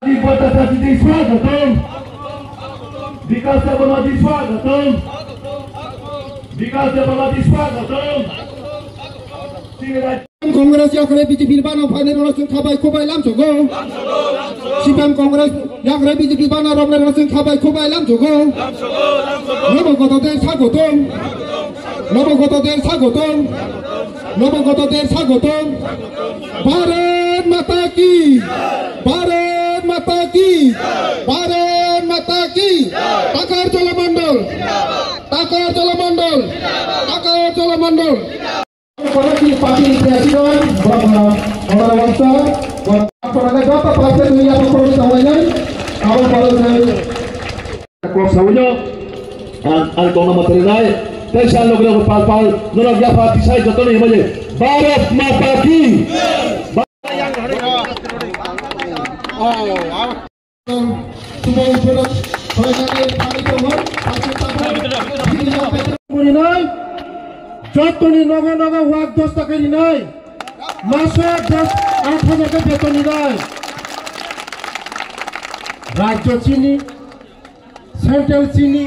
स्वागतम विकास देवनाथी स्वागतम विकास देवनाथी स्वागतम Kongres yang lebih dibilban apa ni orang sengkabai kubai lam jogo. Sipam Kongres yang lebih dibilban orang sengkabai kubai lam jogo. Nobo kota der sagotom. Nobo kota der sagotom. Nobo kota der sagotom. Bharat Mata ki. Bharat Mata ki. Bharat Mata ki. Takar Cholamandal. Takar Cholamandal. Takar Cholamandal. Parti Presiden Bapak Bangsa Bapak Negara Partai Dunia Performance Awalnya awal pada Kuasanya Al-Tona Materinai Tesan Logro Pal-Pal Nolak Jafar Tisai Jotoni Ibaje Bharat Mata ki Semua unsur যতনি নগ নগ walk 10 টাকা নাই মাসে 10-8,000 টাকা বেতন নাই রাজ্য চিনি সেন্ট্রাল চিনি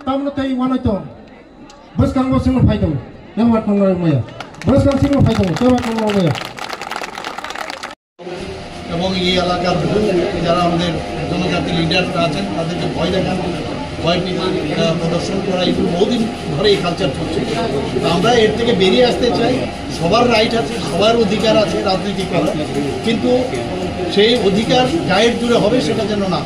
তামনো তাই ওয়ানাইতো বসকাং বসিং ফাইতো নেওয়াত নংলাই মায়া বসকাং সিং ফাইতো নেওয়াত নংলাই মায়া এবং এই এলাকার যারা আমাদের জনজাতি লিডাররা আছেন তাদেরকে ভয় দেখান ভয় প্রদর্শন করা এগুলো বহুদিন ধরে এই কালচার চলছে আমরা এর থেকে বেরিয়ে আসতে চাই সবার রাইট আছে সবার অধিকার আছে রাজনীতি করার কিন্তু সেই অধিকার গায়ের জুড়ে হবে সেটা যেন না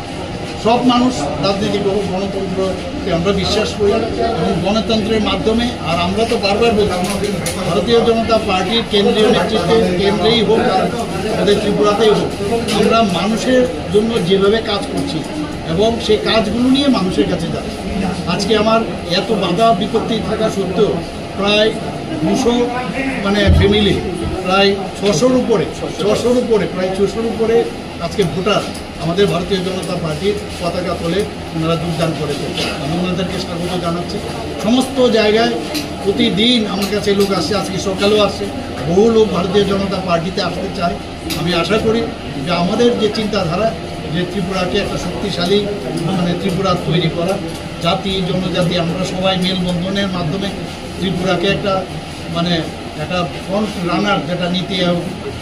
সব মানুষ রাজনীতি করুক গণতন্ত্রকে আমরা বিশ্বাস করি এবং গণতন্ত্রের মাধ্যমে আর আমরা তো বারবার বলছি ভারতীয় জনতা পার্টির কেন্দ্রীয় নেতৃত্বে কেন্দ্রেই হোক আর আমাদের ত্রিপুরাতেই হোক আমরা মানুষের জন্য যেভাবে কাজ করছি এবং সেই কাজগুলো নিয়ে মানুষের কাছে যায় আজকে আমার এত বাধা বিপত্তি থাকা সত্ত্বেও প্রায় 200 ফ্যামিলি প্রায় 600-র উপরে প্রায় 600-র উপরে আজকে ভোটার আমাদের ভারতীয় জনতা পার্টির পতাকা তোলে ওনারা যোগদান করেছে আমি ওনাদেরকে স্বাগত জানাচ্ছি সমস্ত জায়গায় প্রতিদিন আমার কাছে লোক আসছে আজকে সকালেও আসছে বহু লোক ভারতীয় জনতা পার্টিতে আসতে চায় আমি আশা করি যে আমাদের যে চিন্তাধারা যে ত্রিপুরাকে একটা শক্তিশালী ত্রিপুরা তৈরি করা জাতি জনজাতি আমরা সবাই মেলবন্ধনের মাধ্যমে ত্রিপুরাকে একটা একটা ফ্রন্ট রানার যেটা নীতি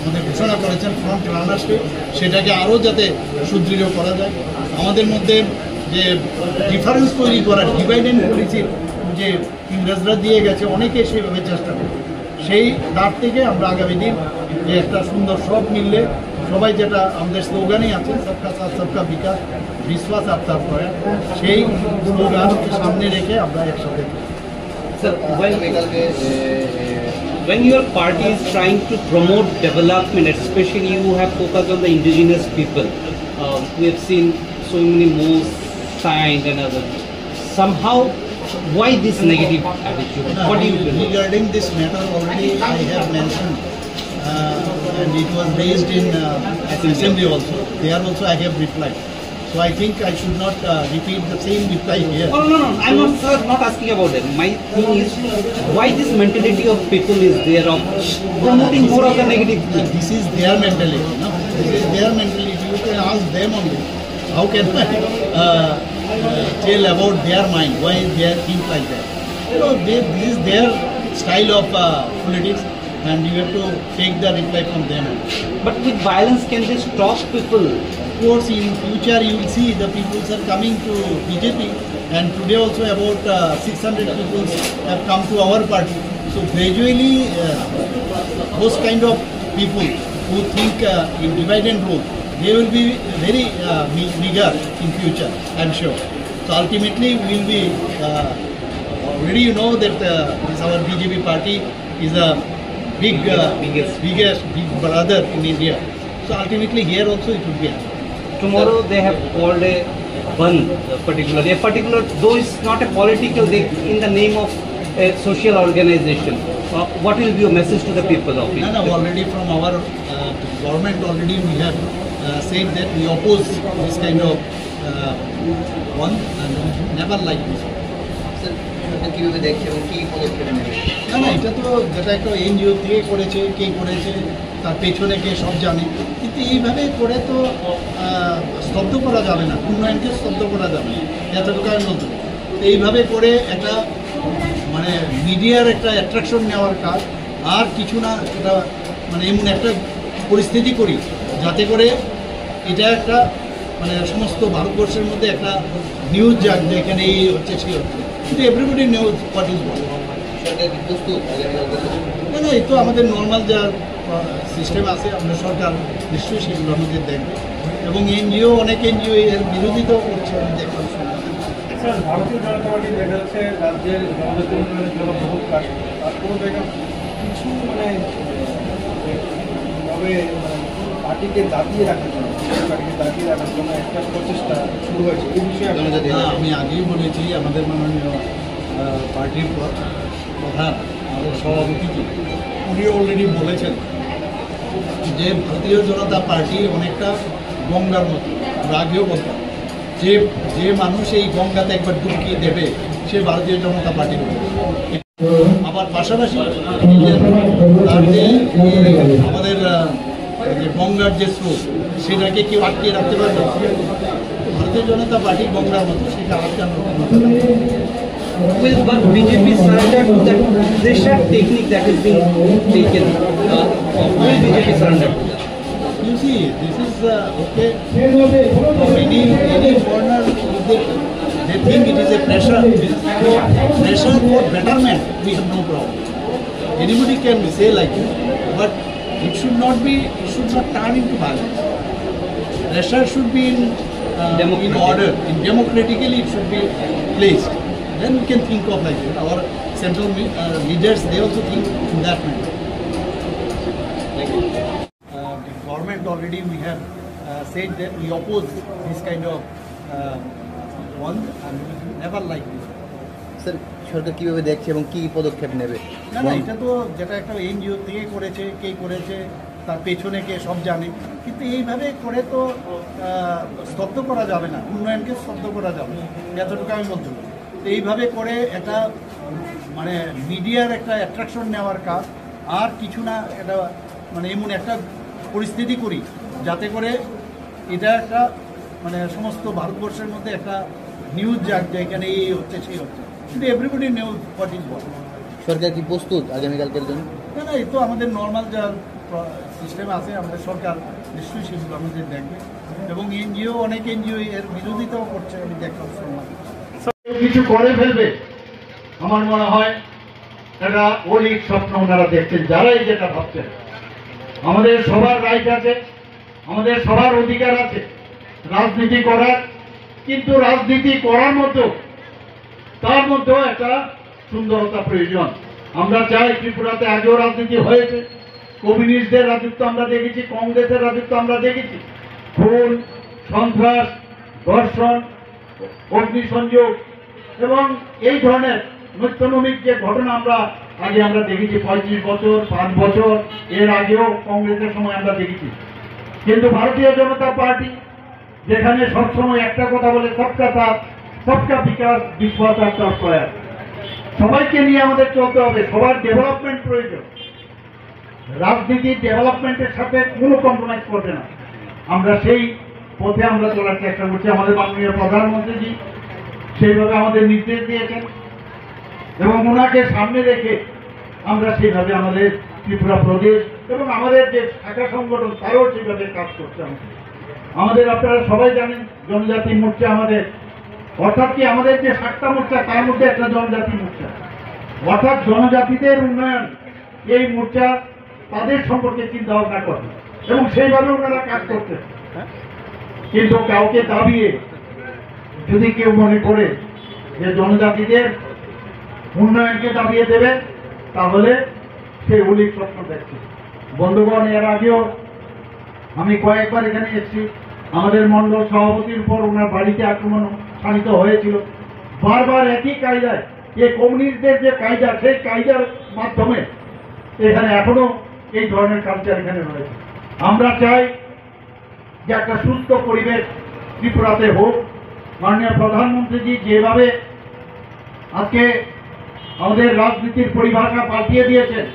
আমাদের ঘোষণা করেছেন ফ্রন্ট রানার্সকে সেটাকে আরও যাতে সুদৃঢ় করা যায় আমাদের মধ্যে যে ডিফারেন্স তৈরি করার ডিভাইড অ্যান্ড পলিসির যে ইংরেজরা দিয়ে গেছে অনেকে সেইভাবে চেষ্টা করে সেই দাঁড় থেকে আমরা আগামী দিন যে একটা সুন্দর সব মিললে সবাই যেটা আমাদের স্লোগানই আছে সবকা সাথ সবকা বিকাশ বিশ্বাস আপনার করে সেই স্লোগান সামনে রেখে আমরা একসাথে when your party is trying to promote development, especially you have focused on the indigenous people, we have seen so many more signs and others. Somehow, why this negative attitude? What do you believe? Regarding this matter, already I have mentioned, and it was raised in assembly also. There also I have replied. So I think I should not repeat the same reply here. Oh, no. I'm not asking about that. My thing is, why this mentality of people is there of promoting more of the negative thing? This is their mentality. No? This is their mentality. You can ask them only. How can I tell about their mind? Why they think like that? This is their style of politics, and you have to take the reply from them. But with violence, can they stop people? Of course, in future you will see the people are coming to BJP, and today also about 600 people have come to our party. So gradually, those kind of people who think in divide and rule, they will be very meager in future, I'm sure. So ultimately, we will be already you know that this our BJP party is a biggest brother in India. So ultimately, here also it will be. Tomorrow they have called a ban, particular, though it's not a political, they in the name of a social organization. What will be your message to the people of it? No, already from our government already we have said that we oppose this kind of one and never like this. না এটা তো যেটা একটা NGO থেকে করেছে কে করেছে তার পেছনে কে সব জানে কিন্তু এইভাবে করে তো স্তব্ধ করা যাবে না, উন্নয়নকে স্তব্ধ করা যাবে না, এতটুকু আমি বলতে পারি। এইভাবে করে একটা মানে মিডিয়ার একটা অ্যাট্রাকশন নেওয়ার কাজ, আর কিছু না, এটা মানে এমন একটা পরিস্থিতি করি যাতে করে এটা একটা মানে সমস্ত ভারতবর্ষের মধ্যে একটা নিউজ যাক যে এখানে এই হচ্ছে সেই হচ্ছে, কিন্তু এভরিবডি নিউজ হোয়াট ইজ বল। না না, এই তো আমাদের নর্মাল যা সিস্টেম আছে, আমাদের সরকার নিশ্চয়ই সেগুলো আমাদের দেখবে, এবং এনজিও অনেক এনজিও এর বিরোধিতাও করছে, আমি দেখলাম শুনলাম। স্যার, ভারতীয় জনতা পার্টি দেখা যাচ্ছে রাজ্যের জনজাতি উন্নয়নের জন্য বহু কাজ, তারপরেও দেখা কিছু মানে ভাবে পার্টিকে দাবিয়ে রাখার জন্য একটা প্রচেষ্টা শুরু হয়েছে, এই বিষয়ে আমি আগেই বলেছি, আমাদের মাননীয় পার্টির প্রধান, আমাদের সভাপতিজি, উনি অলরেডি বলেছেন যে ভারতীয় জনতা পার্টি অনেকটা গঙ্গার মতো। আমরা আগেও বলতাম যে যে মানুষ এই গঙ্গাতে একবার ডুবকি দেবে সে ভারতীয় জনতা পার্টির হবে। আবার পাশাপাশি তার যে আমাদের যে গঙ্গার যে স্রোত, সেটাকে কেউ আটকিয়ে রাখতে পারবে। ভারতীয় জনতা পার্টি গঙ্গার মতো, সেটা আটকানোর Will BJP surrender to that pressure technique that is being taken? Will BJP surrender to that? You see, this is okay. Any foreigner, they think it is a pressure for betterment. We have no problem. Anybody can say like that, but it should not turn into violence. Pressure should be in order, democratically it should be placed. Then we can think of like that. Our central leaders, they also think in that manner. The government already, we have said that we oppose this kind of one, and we never like this. Sir, সরকার কীভাবে দেখছে এবং কী পদক্ষেপ নেবে? না না, এটা তো যেটা একটা এনজিও থেকে করেছে, কে করেছে, তার পেছনে কে, সব জানে, কিন্তু এইভাবে করে তো স্তব্ধ করা যাবে না, উন্নয়নকে স্তব্ধ করা যাবে না, এতটুকু আমি বলতে পারি। তো এইভাবে করে একটা মানে মিডিয়ার একটা অ্যাট্রাকশন নেওয়ার কাজ, আর কিছু না, এটা মানে এমন একটা পরিস্থিতি করি যাতে করে এটা একটা মানে সমস্ত ভারতবর্ষের মধ্যে একটা নিউজ যাক যে এখানে এই হচ্ছে সেই হচ্ছে, কিন্তু এভরিবডি নিউজ হোয়াট ইজ বল। সরকার কি প্রস্তুত আগামীকালকের জন্য? না না, এই তো আমাদের নর্মাল যা সিস্টেম আছে, আমাদের সরকার নিশ্চয়ই সেগুলো আমাদের দেখবে, এবং এনজিও অনেক এনজিও এর বিরোধিতাও করছে, আমি দেখলাম শুনলাম। কিছু করে ফেলবে, আমার মনে হয় এটা অলিক স্বপ্ন ওনারা দেখছেন, যারাই যেটা ভাবছেন। আমাদের সবার রাইট আছে, আমাদের সবার অধিকার আছে রাজনীতি করার, কিন্তু রাজনীতি করার মতো তার মধ্যেও একটা সুন্দরতা প্রয়োজন। আমরা চাই, ত্রিপুরাতে আগেও রাজনীতি হয়েছে, কমিউনিস্টদের রাজত্ব আমরা দেখেছি, কংগ্রেসের রাজত্ব আমরা দেখেছি, খুন, সন্ত্রাস, ধর্ষণ, অগ্নিসংযোগ এবং এই ধরনের নৈত্যনৈমিক যে ঘটনা আমরা দেখেছি 35 বছর, 5 বছর এর আগেও কংগ্রেসের সময় আমরা দেখেছি। কিন্তু ভারতীয় জনতা পার্টি যেখানে সবসময় একটা কথা বলে, সবকা সাথ সবকা বিকাশ, বিশ্বাস আর প্রয়াস, সবাইকে নিয়ে আমাদের চলতে হবে, সবার ডেভেলপমেন্ট প্রয়োজন। রাজনীতির ডেভেলপমেন্টের সাথে কোনো কম্প্রোমাইজ করবে না। আমরা সেই পথে আমরা চলার চেষ্টা করছি। আমাদের মাননীয় প্রধানমন্ত্রীজি সেইভাবে আমাদের নির্দেশ দিয়েছেন, এবং ওনাকে সামনে রেখে আমরা সেইভাবে আমাদের ত্রিপুরা প্রদেশ এবং আমাদের যে শাখা সংগঠন তারাও সেইভাবে কাজ করছে। আমাদের আপনারা সবাই জানেন জনজাতি মোর্চা আমাদের, অর্থাৎ কি আমাদের যে 7টা মোর্চা তার মধ্যে একটা জনজাতি মোর্চা, অর্থাৎ জনজাতিদের উন্নয়ন, এই মোর্চা তাদের সম্পর্কে চিন্তা ভাবনা করে এবং সেইভাবে ওনারা কাজ করতে। কিন্তু কাউকে দাবিয়ে যদি কেউ মনে করে যে জনজাতিদের উন্নয়নকে দাবিয়ে দেবে, তাহলে সেই অলিক স্বপ্ন দেখছে। বন্ধুগণ, এর আগেও আমি কয়েকবার এখানে এসেছি, আমাদের মণ্ডল সভাপতির উপর ওনার বাড়িতে আক্রমণ সাধিত হয়েছিল। বারবার একই কায়দায়, এই কমিউনিস্টদের যে কায়দা, সেই কায়দার মাধ্যমে এখানে এখনো এই ধরনের কালচার এখানে রয়েছে। আমরা চাই যে একটা সুস্থ পরিবেশ ত্রিপুরাতে হোক। মাননীয় প্রধানমন্ত্রীজি যেভাবে আজকে আমাদের রাজনীতির পরিভাষা পাল্টিয়ে দিয়েছেন,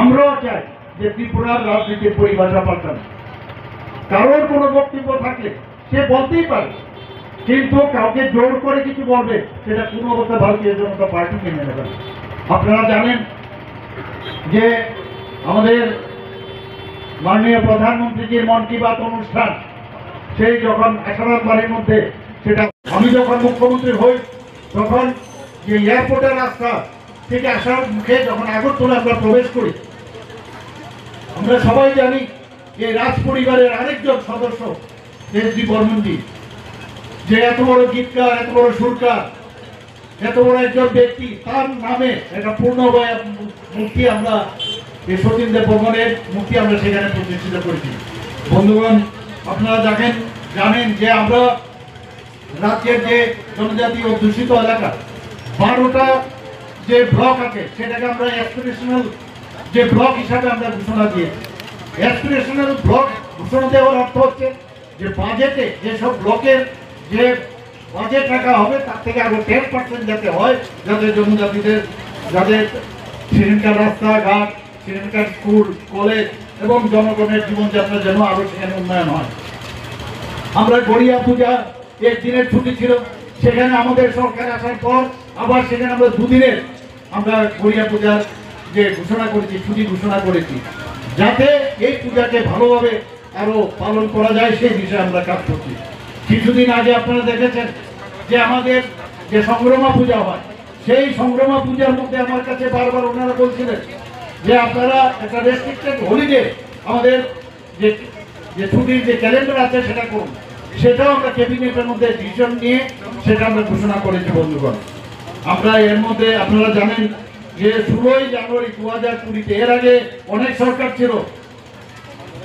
আমরাও চাই যে ত্রিপুরার রাজনীতির পরিভাষা পাল্টানো। কারোর কোনো বক্তব্য থাকলে সে বলতেই পারে, কিন্তু কাউকে জোর করে কিছু বলবে সেটা কোনো অবস্থা ভারতীয় জনতা পার্টি মেনে নেবে না। আপনারা জানেন যে আমাদের মাননীয় প্রধানমন্ত্রীজির মন কি বাত অনুষ্ঠান, সেই যখন আসারাম বাড়ির মধ্যে সেটা আমি যখন মুখ্যমন্ত্রী হই তখন যে এয়ারপোর্টের রাস্তা থেকে আসার মুখে যখন আগরতলা আমরা প্রবেশ করি, আমরা সবাই জানি যে রাজ পরিবারের আরেকজন সদস্য এস.ডি. বর্মনজি, যে এত বড় গীতকার, এত বড় সুরকার, এত বড় একজন ব্যক্তি, তার নামে একটা পূর্ণবয় মূর্তি আমরা এই সতীন্দ্র বর্মনের মূর্তি আমরা সেখানে প্রতিষ্ঠিত করেছি। বন্ধুগণ, আপনারা জানেন যে আমরা রাজ্যের যে জনজাতি অধ্যুষিত এলাকা 12টা যে ব্লক আছে সেটাকে আমরা অ্যাসপিরেশনাল যে ব্লক হিসাবে আমরা ঘোষণা দিয়েছি। অ্যাসপিরেশনাল ব্লক ঘোষণা দেওয়ার অর্থ হচ্ছে যে বাজেটে যেসব ব্লকের যে বাজেট রাখা হবে তার থেকে আরো 10% যাতে হয়, যাতে জনজাতিদের যাদের সেখানকার রাস্তাঘাট, সেখানকার স্কুল কলেজ এবং জনগণের জীবনযাত্রা যেন আরো সেখানে উন্নয়ন হয়। আমরা গড়িয়া পূজা একদিনের ছুটি ছিল, সেখানে আমাদের সরকার আসার পর আবার সেখানে আমরা দুদিনের আমরা গড়িয়া পূজার যে ঘোষণা করেছি, ছুটি ঘোষণা করেছি, যাতে এই পূজাকে ভালোভাবে আরো পালন করা যায় সেই বিষয়ে আমরা কাজ করছি। কিছুদিন আগে আপনারা দেখেছেন যে আমাদের যে সংগ্রামা পূজা হয়, সেই সংগ্রামা পূজার মধ্যে আমার কাছে বারবার ওনারা বলছিলেন যে আপনারা একটা রেস্ট্রিক্টেড হলিডে আমাদের যে ছুটির যে ক্যালেন্ডার আছে সেটা করুন। সেটাও আমরা ক্যাবিনেটের মধ্যে ডিসিশন নিয়ে সেটা আমরা ঘোষণা করেছি। বন্ধুগণ, আমরা এর মধ্যে আপনারা জানেন যে 16ই জানুয়ারি 2020-তে, এর আগে অনেক সরকার ছিল,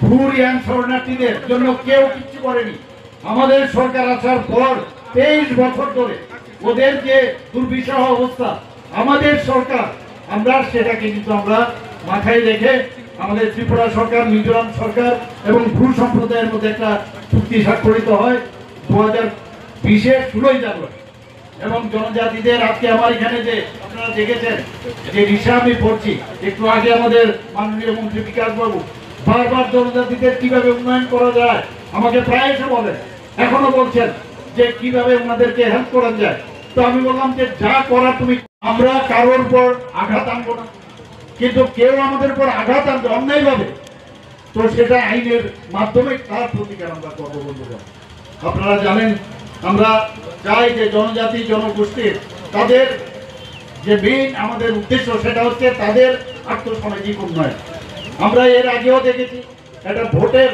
ভুর ইয়াং শরণার্থীদের জন্য কেউ কিছু করেনি। আমাদের সরকার আসার পর 23 বছর ধরে ওদের যে দুর্বিষহ অবস্থা, আমাদের সরকার আমরা সেটাকে কিন্তু আমরা মাথায় রেখে আমাদের ত্রিপুরা সরকার, মিজোরাম সরকার এবং ভুর সম্প্রদায়ের মধ্যে একটা চুক্তি স্বাক্ষরিত হয় 2020-এর 16ই জানুয়ারি। এবং জনজাতিদের আজকে আমার এখানে যে আপনারা দেখেছেন যে রিসা আমি পড়ছি, একটু আগে আমাদের মাননীয় মন্ত্রী বিকাশ বাবু বারবার জনজাতিদের কিভাবে উন্নয়ন করা যায় আমাকে প্রায় এসে বলেন, এখনো বলছেন যে কিভাবে ওনাদেরকে হেল্প করা যায়। তো আমি বললাম যে যা করা তুমি, আমরা কারোর উপর আঘাত আনবো না, কিন্তু কেউ আমাদের উপর আঘাত আনবে অন্যায়ভাবে, তো সেটা আইনের মাধ্যমে তার প্রতিকার আমরা করবো। বন্ধুগণ, আপনারা জানেন আমরা চাই যে জনজাতি জনগোষ্ঠীর তাদের যে মেইন আমাদের উদ্দেশ্য সেটা হচ্ছে তাদের আর্থসামাজিক উন্নয়ন। আমরা এর আগেও দেখেছি একটা ভোটের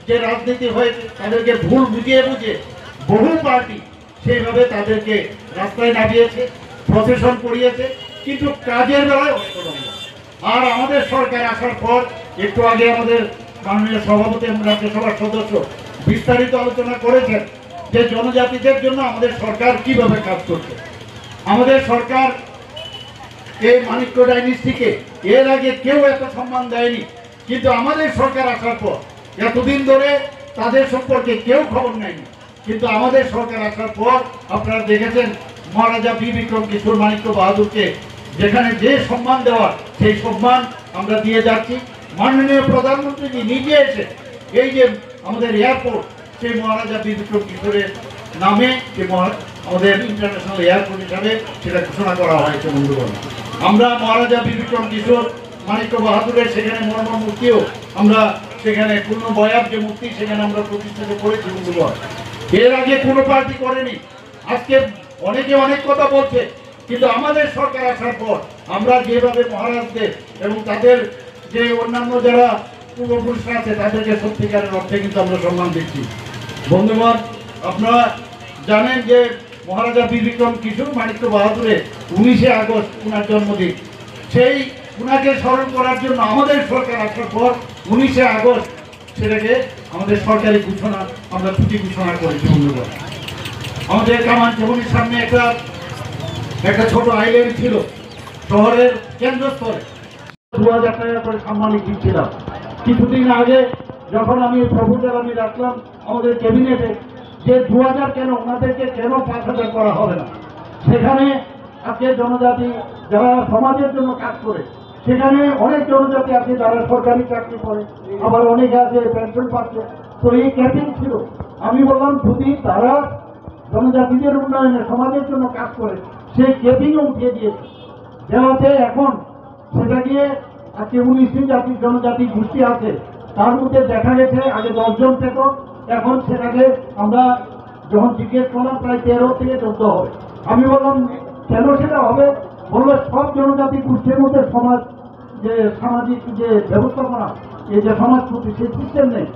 যে রাজনীতি হয়েছে, তাদেরকে ভুল বুঝিয়ে বহু পার্টি সেইভাবে তাদেরকে রাস্তায় নামিয়েছে, প্রশাসন করিয়েছে, কিন্তু কাজের বেলায় অষ্টদম্ভ। আর আমাদের সরকার আসার পর একটু আগে আমাদের মাননীয় সভাপতি এবং রাজ্যসভার সদস্য বিস্তারিত আলোচনা করেছেন যে জনজাতিদের জন্য আমাদের সরকার কিভাবে কাজ করছে। আমাদের সরকার এই মানিক্য ডাইনেস্টিকে এর আগে কেউ এত সম্মান দেয়নি, কিন্তু আমাদের সরকার আসার পর এতদিন ধরে তাদের সম্পর্কে কেউ খবর নেয়নি, কিন্তু আমাদের সরকার আসার পর আপনারা দেখেছেন মহারাজা বীর বিক্রম কিশোর মানিক্য বাহাদুরকে যেখানে যে সম্মান দেওয়ার সেই সম্মান আমরা দিয়ে যাচ্ছি। মাননীয় প্রধানমন্ত্রী নিজে এসে এই যে আমাদের এয়ারপোর্ট, সেই মহারাজা বীর বিক্রম কিশোরের নামে যে আমাদের ইন্টারন্যাশনাল এয়ারপোর্ট হিসাবে সেটা ঘোষণা করা হয়েছে। বন্ধুগণ, আমরা মহারাজা বীর বিক্রম কিশোর মানিক্য বাহাদুরের সেখানে মর্ম মূর্তিও আমরা সেখানে পূর্ণ বয়াব যে মূর্তি সেখানে আমরা প্রতিষ্ঠিত করেছি। বন্ধুগণ, এর আগে কোনো পার্টি করেনি। আজকে অনেকে অনেক কথা বলছে, কিন্তু আমাদের সরকার আসার পর আমরা যেভাবে মহারাজদের এবং তাদের যে অন্যান্য যারা পূর্বপুরুষরা আছে তাদেরকে সত্যিকারের অর্থে কিন্তু আমরা সম্মান দিচ্ছি। বন্ধুগণ, আপনারা জানেন যে মহারাজা বীর বিক্রম কিশোর মানিক্য বাহাদুরের 19শে আগস্ট ওনার জন্মদিন, সেই ওনাকে স্মরণ করার জন্য আমাদের সরকার আসার পর 19শে আগস্ট সেটাকে আমাদের সরকারি ঘোষণা আমরা ছুটি ঘোষণা করেছি। বন্ধুগণ, আমাদের কামানচৌনির সামনে একটা ছোট আইল্যান্ড ছিল শহরের কেন্দ্রস্থলে, 2000 টাকা করে সাম্মানিক দিচ্ছিলাম। কিছুদিন আগে যখন আমি প্রপোজাল আমি রাখলাম আমাদের ক্যাবিনেটে যে 2000 কেন, ওনাদেরকে কেন 5000 করা হবে না, সেখানে আজকে জনজাতি যারা সমাজের জন্য কাজ করে, সেখানে অনেক জনজাতি আছে যারা সরকারি চাকরি করে, আবার অনেকে আছে পেনশন পাচ্ছে। তো এই ক্যাপিং ছিল আমি বললাম যদি তারা জনজাতিদের উন্নয়নে সমাজের জন্য কাজ করে সেই কেবিংও উঠিয়ে দিয়েছে, দেওয়াতে এখন সেটা গিয়ে আজকে 19টি জাতি জনজাতি গোষ্ঠী আছে, তার মধ্যে দেখা গেছে আগে 10 জন পেত, এখন সেটাকে আমরা যখন জিজ্ঞেস করলাম প্রায় 13 থেকে 14 হবে। আমি বললাম কেন সেটা হবে, বললো সব জনজাতি গোষ্ঠীর মধ্যে সমাজ যে সামাজিক যে ব্যবস্থাপনা এই যে সমাজ সেই সিস্টেম নেই।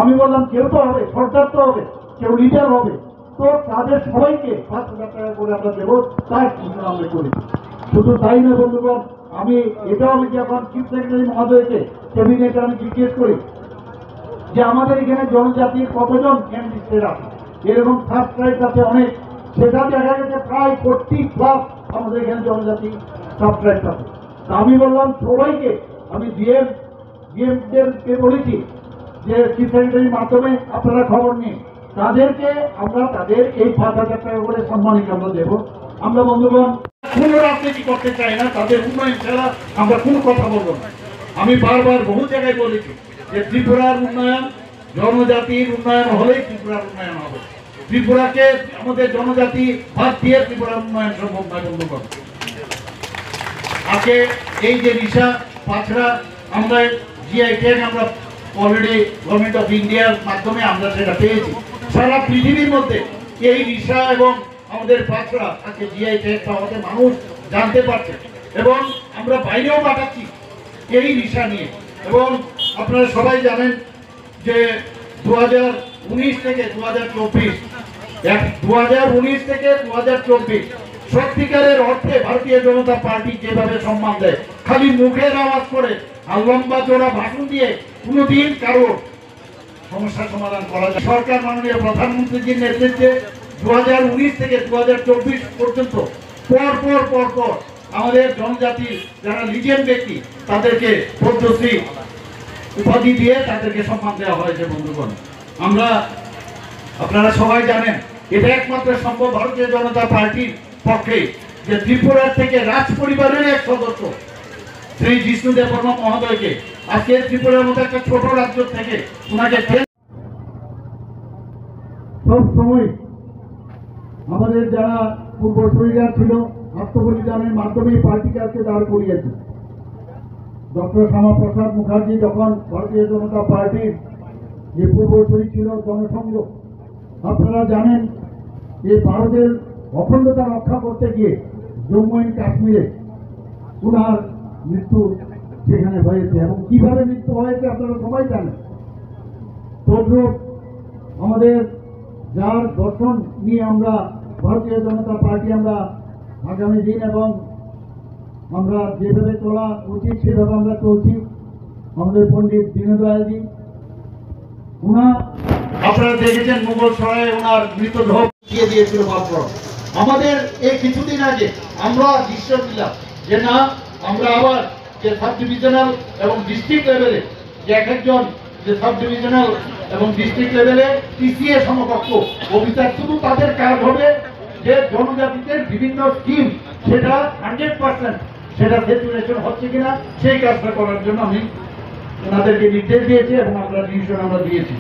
আমি বললাম কেউ তো হবে, সরকার তো হবে, কেউ লিডার হবে, তো তাদের সবাইকে 5,000 টাকা করে আমরা দেবো, তার ঘোষণা আমরা করেছি। শুধু তাই না বন্ধুগণ, আমি এটাও যখন চিফ সেক্রেটারি মহোদয়কে ক্যাবিনেটে আমি জিজ্ঞেস করি যে আমাদের এখানে জনজাতির কতজন ক্যান্ডিডেট আছে, এরকম সাবস্ক্রাইব আছে অনেক, সেটা দেখা গেছে প্রায় 40+ আমাদের এখানে জনজাতি সাবস্ক্রাইব আছে। তা আমি বললাম সবাইকে, আমি ডিএমদেরকে বলেছি যে চিফ সেক্রেটারির মাধ্যমে আপনারা খবর নিন, তাদেরকে আমরা তাদের এই 5,000 টাকা করে সম্মানিত আমরা দেবো। আমরা বন্ধুগণ কোনো রাজনীতি করতে চাই না, তাদের উন্নয়ন ছাড়া আমরা কোনো কথা বলবো না। আমি বারবার বহু জায়গায় বলেছি যে ত্রিপুরার উন্নয়ন, জনজাতির উন্নয়ন হলেই ত্রিপুরার উন্নয়ন হবে। ত্রিপুরাকে আমাদের জনজাতি বাদ দিয়ে ত্রিপুরার উন্নয়ন সম্ভব নয় বন্ধুগণ। আজকে এই যে রিসা পাছড়া আমরা জিআই ট্যাগ আমরা অলরেডি গভর্নমেন্ট অফ ইন্ডিয়ার মাধ্যমে আমরা সেটা পেয়েছি। সারা পৃথিবীর মধ্যে এই রিসা এবং আমাদের পাছড়া আজকে জিআই ট্যাগ পাওয়াতে মানুষ জানতে পারছে এবং আমরা বাইরেও পাঠাচ্ছি এই রিসা নিয়ে। এবং আপনারা সবাই জানেন যে 2019 থেকে 2024 2019 থেকে 2024 সত্যিকারের অর্থে ভারতীয় জনতা পার্টি যেভাবে সম্মান দেয়, খালি মুখের আওয়াজ করে আর লম্বা চড়া ভাষণ দিয়ে কোনোদিন কারো সমস্যার সমাধান করা যায়। সরকার মাননীয় প্রধানমন্ত্রীজির নেতৃত্বে 2019 থেকে 2024 পর্যন্ত পর আমাদের জনজাতির যারা লিজেন্ড ব্যক্তি তাদেরকে পদ্মশ্রী উপাধি দিয়ে তাদেরকে সম্মান দেওয়া হয়েছে বন্ধুগণ। আপনারা সবাই জানেন এটা একমাত্র সম্ভব ভারতীয় জনতা পার্টির পক্ষে যে ত্রিপুরার থেকে রাজ পরিবারের এক সদস্য শ্রী জিষ্ণু দেববর্মা মহোদয়কে আজকে ত্রিপুরার মতো একটা ছোট রাজ্য থেকে ওনাকে সব সময় আমাদের যারা পূর্বসূরীরা ছিল আত্মবলিদানের মাধ্যমে পার্টিকে আজকে দাঁড় করিয়েছে। ডক্টর শ্যামাপ্রসাদ মুখার্জি যখন ভারতীয় জনতা পার্টির যে পূর্বসূরী ছিল জনসংঘ, আপনারা জানেন যে ভারতের অখণ্ডতা রক্ষা করতে গিয়ে জম্মু এন্ড কাশ্মীরে ওনার মৃত্যু সেখানে হয়েছে এবং কিভাবে মৃত্যু হয়েছে আপনারা সবাই জানেন। তদ্রূপ আমাদের যার দর্শন নিয়ে আমরা ভারতীয় জনতা পার্টি আমরা আগামী দিন এবং আমরা যেভাবে চলা উচিত সেভাবে আমরা চলছি। আমাদের পণ্ডিত দীনদয়ালজি আপনারা দেখেছেন মুঘল সরায়ে ওনার মৃতদেহ দিয়ে দিয়েছিল মাত্র। আমাদের এই কিছুদিন আগে আমরা ডিসিশন নিলাম যে না, আমরা আবার যে সাব ডিভিশনাল এবং ডিস্ট্রিক্ট লেভেলে যে একজন যে সাব ডিভিশনাল এবং ডিস্ট্রিক্ট লেভেলে টিসিএ সমকক্ষ অফিসার, শুধু তাদের কাজ হবে যে জনজাতিদের বিভিন্ন স্কিম সেটা 100% সেটা স্যাচুরেশন হচ্ছে কিনা সেই কাজটা করার জন্য আমি ওনাদেরকে নির্দেশ দিয়েছি এবং আমরা ডিসিশন আমরা দিয়েছি।